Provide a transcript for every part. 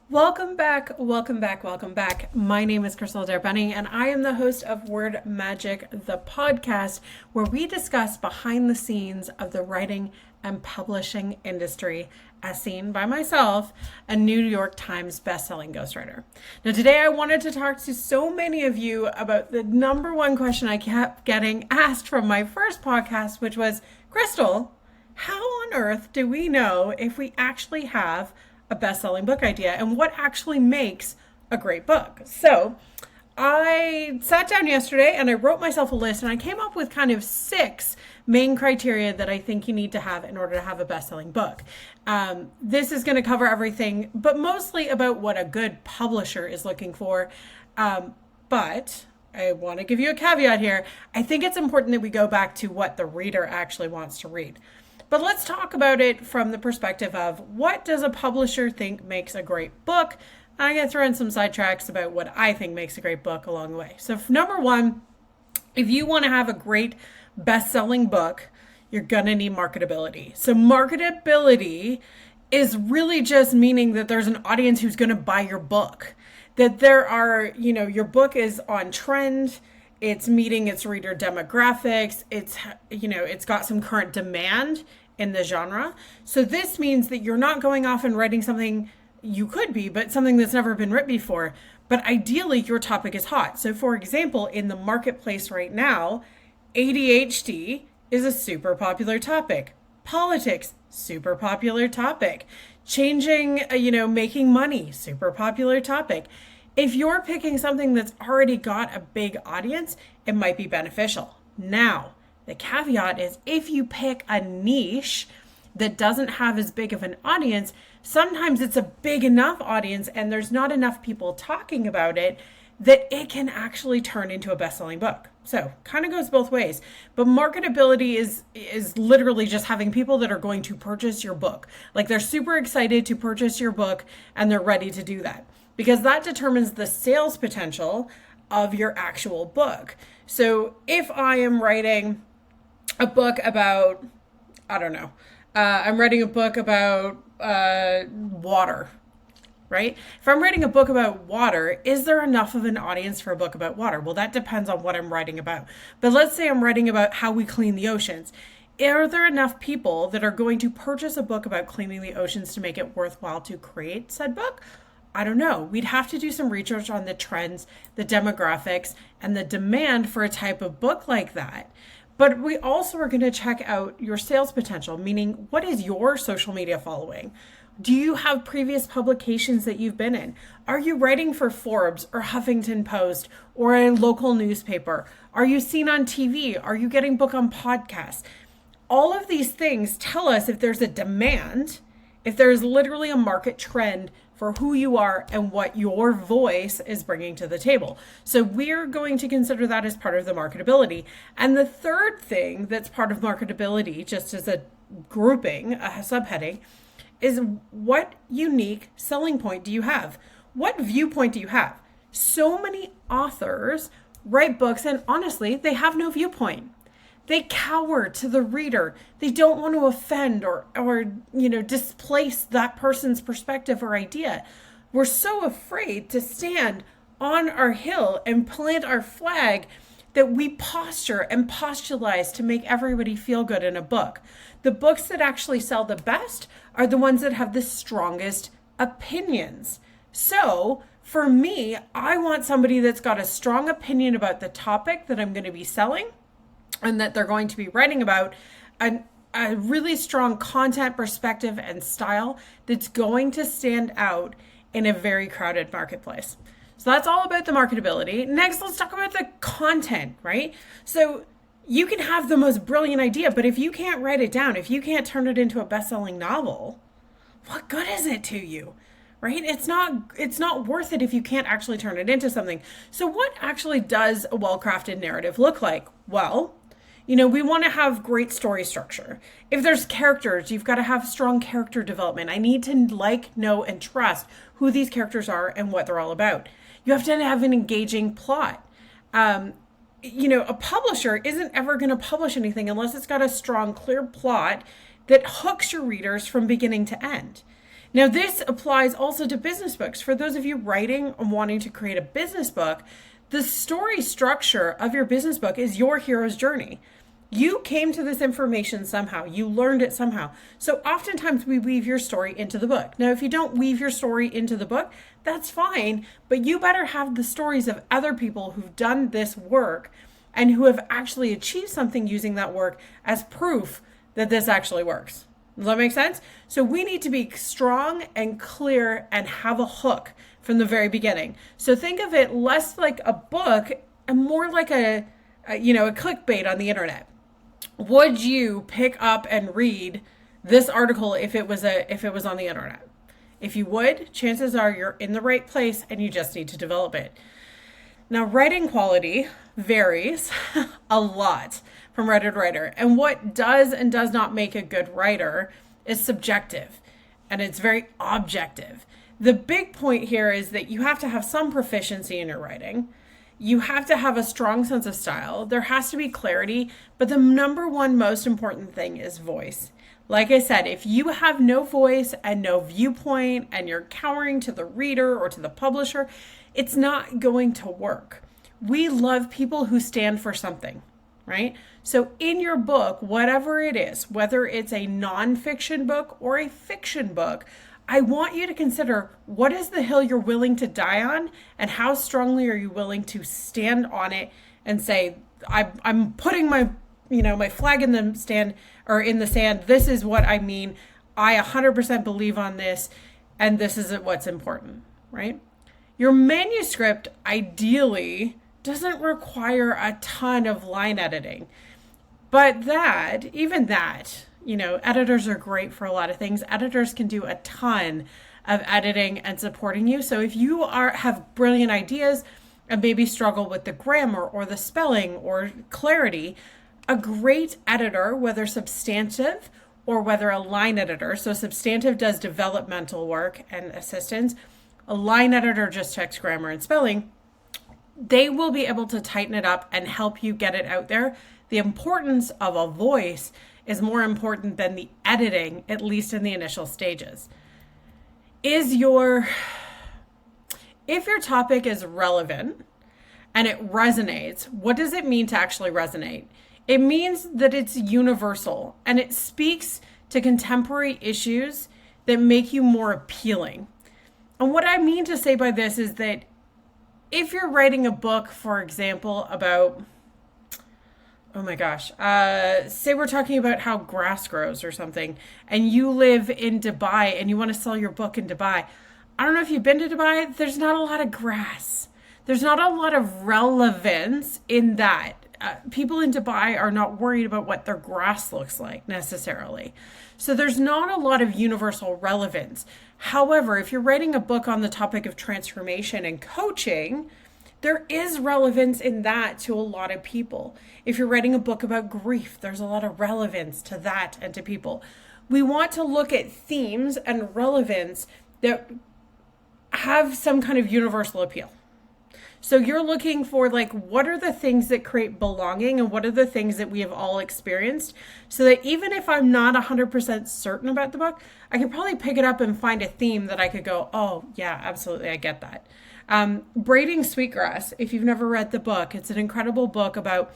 Welcome back, welcome back, welcome back. My name is Crystal Adair-Benning, and I am the host of Word Magic, the podcast, where we discuss behind the scenes of the writing and publishing industry as seen by myself, a New York Times bestselling ghostwriter. Now, today I wanted to talk to so many of you about the number one question I kept getting asked from my first podcast, which was, Crystal, how on earth do we know if we actually have a best-selling book idea and what actually makes a great book? So I sat down yesterday and I wrote myself a list, and I came up with kind of 6 main criteria that I think you need to have in order to have a best-selling book. This is going to cover everything, but mostly about what a good publisher is looking for. But I want to give you a caveat here. I think it's important that we go back to what the reader actually wants to read. But let's talk about it from the perspective of, what does a publisher think makes a great book? I'm going to throw in some sidetracks about what I think makes a great book along the way. So number one, if you want to have a great best-selling book, you're going to need marketability. So marketability is really just meaning that there's an audience who's going to buy your book. That there are, your book is on trend. It's meeting its reader demographics. It's got some current demand in the genre. So this means that you're not going off and writing something, you could be, but something that's never been written before. But ideally, your topic is hot. So for example, in the marketplace right now, ADHD is a super popular topic. Politics, super popular topic. Changing, making money, super popular topic. If you're picking something that's already got a big audience, it might be beneficial. Now, the caveat is, if you pick a niche that doesn't have as big of an audience, sometimes it's a big enough audience and there's not enough people talking about it that it can actually turn into a best-selling book. So kind of goes both ways. But marketability is literally just having people that are going to purchase your book. Like, they're super excited to purchase your book and they're ready to do that, because that determines the sales potential of your actual book. So if I am writing a book about, I'm writing a book about water, right? If I'm writing a book about water, is there enough of an audience for a book about water? Well, that depends on what I'm writing about. But let's say I'm writing about how we clean the oceans. Are there enough people that are going to purchase a book about cleaning the oceans to make it worthwhile to create said book? I don't know. We'd have to do some research on the trends, the demographics, and the demand for a type of book like that. But we also are going to check out your sales potential, meaning, what is your social media following? Do you have previous publications that you've been in? Are you writing for Forbes or Huffington Post or a local newspaper? Are you seen on TV? Are you getting booked on podcasts? All of these things tell us if there's a demand, if there's literally a market trend for who you are and what your voice is bringing to the table. So we're going to consider that as part of the marketability. And the third thing that's part of marketability, just as a grouping, a subheading, is, what unique selling point do you have? What viewpoint do you have? So many authors write books and honestly, they have no viewpoint. They cower to the reader. They don't want to offend or displace that person's perspective or idea. We're so afraid to stand on our hill and plant our flag that we posture and postulize to make everybody feel good in a book. The books that actually sell the best are the ones that have the strongest opinions. So for me, I want somebody that's got a strong opinion about the topic that I'm going to be selling, and that they're going to be writing about, a really strong content perspective and style that's going to stand out in a very crowded marketplace. So that's all about the marketability. Next, let's talk about the content, right? So you can have the most brilliant idea, but if you can't write it down, if you can't turn it into a best-selling novel, what good is it to you? Right? It's not worth it if you can't actually turn it into something. So what actually does a well-crafted narrative look like? Well, we want to have great story structure. If there's characters, you've got to have strong character development. I need to know, and trust who these characters are and what they're all about. You have to have an engaging plot. A publisher isn't ever going to publish anything unless it's got a strong, clear plot that hooks your readers from beginning to end. Now, this applies also to business books. For those of you writing and wanting to create a business book, the story structure of your business book is your hero's journey. You came to this information somehow. You learned it somehow. So oftentimes we weave your story into the book. Now, if you don't weave your story into the book, that's fine, but you better have the stories of other people who've done this work and who have actually achieved something using that work as proof that this actually works. Does that make sense? So we need to be strong and clear and have a hook from the very beginning. So think of it less like a book and more like a clickbait on the internet. Would you pick up and read this article if it was on the internet? If you would, chances are you're in the right place and you just need to develop it. Now, writing quality varies a lot from writer to writer. And what does and does not make a good writer is subjective, and it's very objective. The big point here is that you have to have some proficiency in your writing. You have to have a strong sense of style. There has to be clarity, but the number one most important thing is voice. Like I said, if you have no voice and no viewpoint and you're cowering to the reader or to the publisher, it's not going to work. We love people who stand for something, right? So in your book, whatever it is, whether it's a nonfiction book or a fiction book, I want you to consider, what is the hill you're willing to die on, and how strongly are you willing to stand on it and say, I'm putting my flag in the stand or in the sand. This is what I mean. I 100% believe on this, and this is what's important, right? Your manuscript ideally doesn't require a ton of line editing, but editors are great for a lot of things. Editors can do a ton of editing and supporting you. So if you have brilliant ideas and maybe struggle with the grammar or the spelling or clarity, a great editor, whether substantive or whether a line editor, so substantive does developmental work and assistance, a line editor just checks grammar and spelling, they will be able to tighten it up and help you get it out there. The importance of a voice is more important than the editing, at least in the initial stages. If your topic is relevant and it resonates, what does it mean to actually resonate? It means that it's universal and it speaks to contemporary issues that make you more appealing. And what I mean to say by this is that if you're writing a book, for example, about, say we're talking about how grass grows or something, and you live in Dubai and you want to sell your book in Dubai. I don't know if you've been to Dubai. There's not a lot of grass. There's not a lot of relevance in that. People in Dubai are not worried about what their grass looks like necessarily. So there's not a lot of universal relevance. However, if you're writing a book on the topic of transformation and coaching, there is relevance in that to a lot of people. If you're writing a book about grief, there's a lot of relevance to that and to people. We want to look at themes and relevance that have some kind of universal appeal. So you're looking for what are the things that create belonging and what are the things that we have all experienced, so that even if I'm not 100% certain about the book, I could probably pick it up and find a theme that I could go, oh yeah, absolutely, I get that. Braiding Sweetgrass, if you've never read the book, it's an incredible book about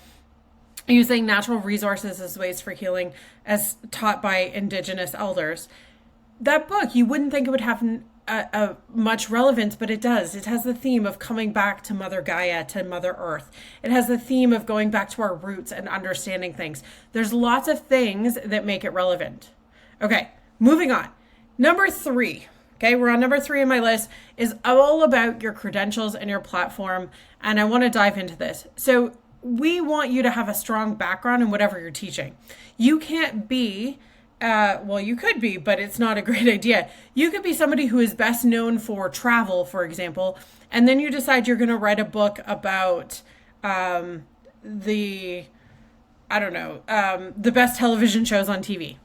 using natural resources as ways for healing as taught by Indigenous elders. That book, you wouldn't think it would have a much relevance, but it does. It has the theme of coming back to Mother Gaia, to Mother Earth. It has the theme of going back to our roots and understanding things. There's lots of things that make it relevant. Okay, moving on. Number 3. Okay, we're on number 3 on my list, is all about your credentials and your platform. And I want to dive into this. So we want you to have a strong background in whatever you're teaching. You can't be you could be, but it's not a great idea. You could be somebody who is best known for travel, for example, and then you decide you're going to write a book about the best television shows on TV.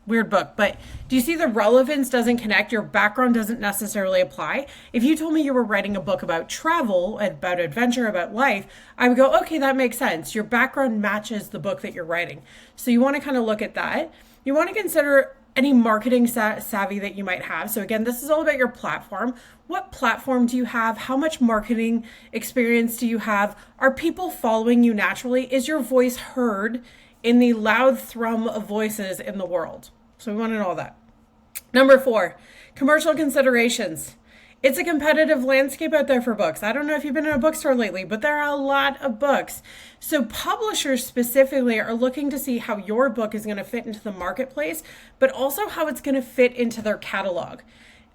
Weird book, but do you see the relevance doesn't connect? Your background doesn't necessarily apply. If you told me you were writing a book about travel, about adventure, about life, I would go, okay, that makes sense. Your background matches the book that you're writing. So you want to kind of look at that. You want to consider any marketing savvy that you might have. So again, this is all about your platform. What platform do you have? How much marketing experience do you have? Are people following you naturally? Is your voice heard in the loud thrum of voices in the world? So we want to know all that. Number 4, commercial considerations. It's a competitive landscape out there for books. I don't know if you've been in a bookstore lately, but there are a lot of books. So publishers specifically are looking to see how your book is going to fit into the marketplace, but also how it's going to fit into their catalog.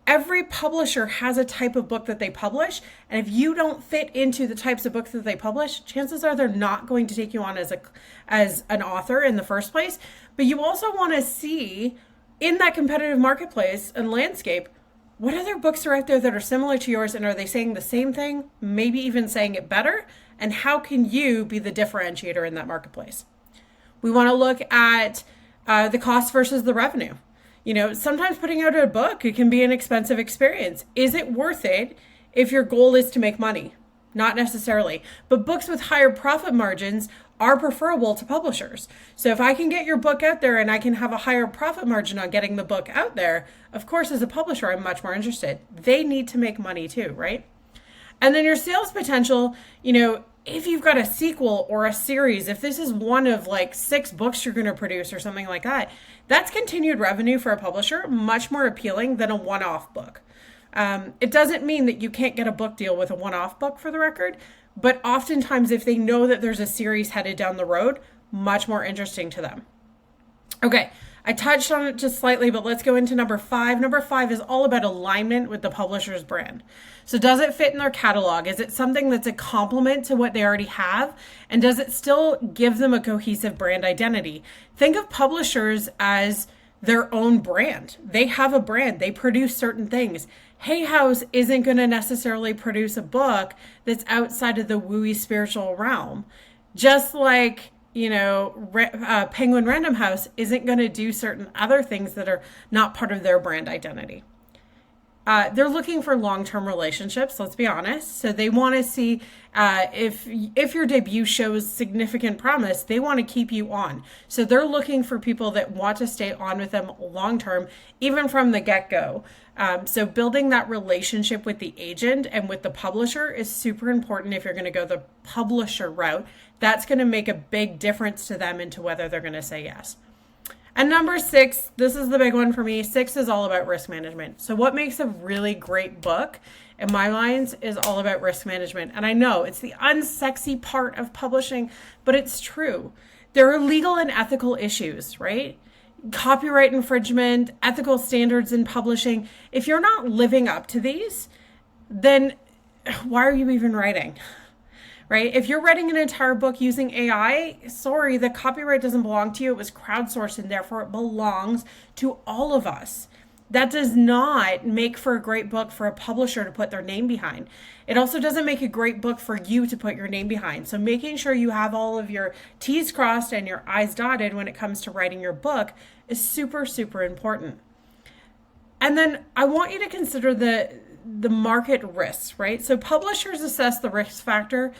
Every publisher has a type of book that they publish, and if you don't fit into the types of books that they publish, chances are they're not going to take you on as an author in the first place. But you also want to see in that competitive marketplace and landscape, what other books are out there that are similar to yours, and are they saying the same thing, maybe even saying it better? And how can you be the differentiator in that marketplace? We want to look at the cost versus the revenue. Sometimes putting out a book, it can be an expensive experience. Is it worth it if your goal is to make money? Not necessarily. But books with higher profit margins are preferable to publishers. So if I can get your book out there and I can have a higher profit margin on getting the book out there, of course, as a publisher, I'm much more interested. They need to make money too, right? And then your sales potential, if you've got a sequel or a series, if this is one of like 6 books you're going to produce or something like that, that's continued revenue for a publisher, much more appealing than a one-off book. It doesn't mean that you can't get a book deal with a one-off book, for the record, but oftentimes if they know that there's a series headed down the road, much more interesting to them. Okay, I touched on it just slightly, but let's go into number 5. Number 5 is all about alignment with the publisher's brand. So does it fit in their catalog? Is it something that's a complement to what they already have? And does it still give them a cohesive brand identity? Think of publishers as their own brand. They have a brand. They produce certain things. Hay House isn't going to necessarily produce a book that's outside of the wooey spiritual realm. Just like, Penguin Random House isn't going to do certain other things that are not part of their brand identity. They're looking for long-term relationships, let's be honest. So they want to see if your debut shows significant promise, they want to keep you on. So they're looking for people that want to stay on with them long-term, even from the get-go. So building that relationship with the agent and with the publisher is super important if you're going to go the publisher route. That's going to make a big difference to them into whether they're going to say yes. And number 6, this is the big one for me. 6 is all about risk management. So what makes a really great book, in my minds, is all about risk management. And I know it's the unsexy part of publishing, but it's true. There are legal and ethical issues, right? Copyright infringement, ethical standards in publishing. If you're not living up to these, then why are you even writing? Right? If you're writing an entire book using AI, sorry, the copyright doesn't belong to you. It was crowdsourced and therefore it belongs to all of us. That does not make for a great book for a publisher to put their name behind. It also doesn't make a great book for you to put your name behind. So making sure you have all of your T's crossed and your I's dotted when it comes to writing your book is super, super important. And then I want you to consider the market risks, right? So publishers assess the risk factor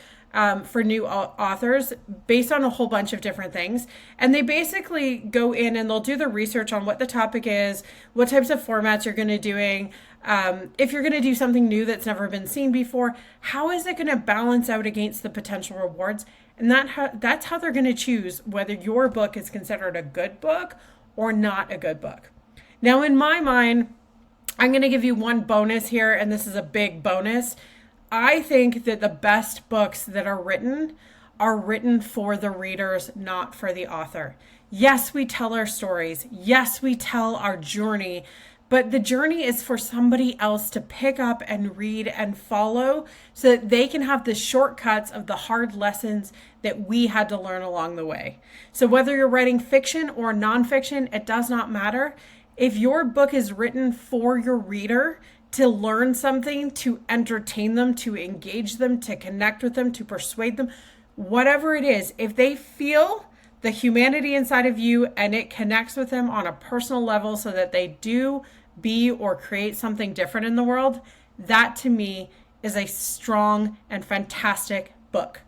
for new authors based on a whole bunch of different things. And they basically go in and they'll do the research on what the topic is, what types of formats you're going to doing. If you're going to do something new that's never been seen before, how is it going to balance out against the potential rewards? And that's how they're going to choose whether your book is considered a good book or not a good book. Now, in my mind, I'm going to give you one bonus here, and this is a big bonus. I think that the best books that are written for the readers, not for the author. Yes, we tell our stories. Yes, we tell our journey, but the journey is for somebody else to pick up and read and follow so that they can have the shortcuts of the hard lessons that we had to learn along the way. So whether you're writing fiction or nonfiction, it does not matter. If your book is written for your reader, to learn something, to entertain them, to engage them, to connect with them, to persuade them, whatever it is, if they feel the humanity inside of you and it connects with them on a personal level so that they do be or create something different in the world, that to me is a strong and fantastic book.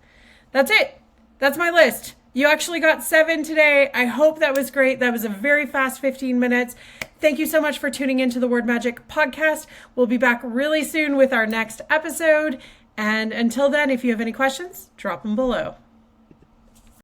That's it. That's my list. You actually got 7 today. I hope that was great. That was a very fast 15 minutes. Thank you so much for tuning into the Word Magic podcast. We'll be back really soon with our next episode. And until then, if you have any questions, drop them below.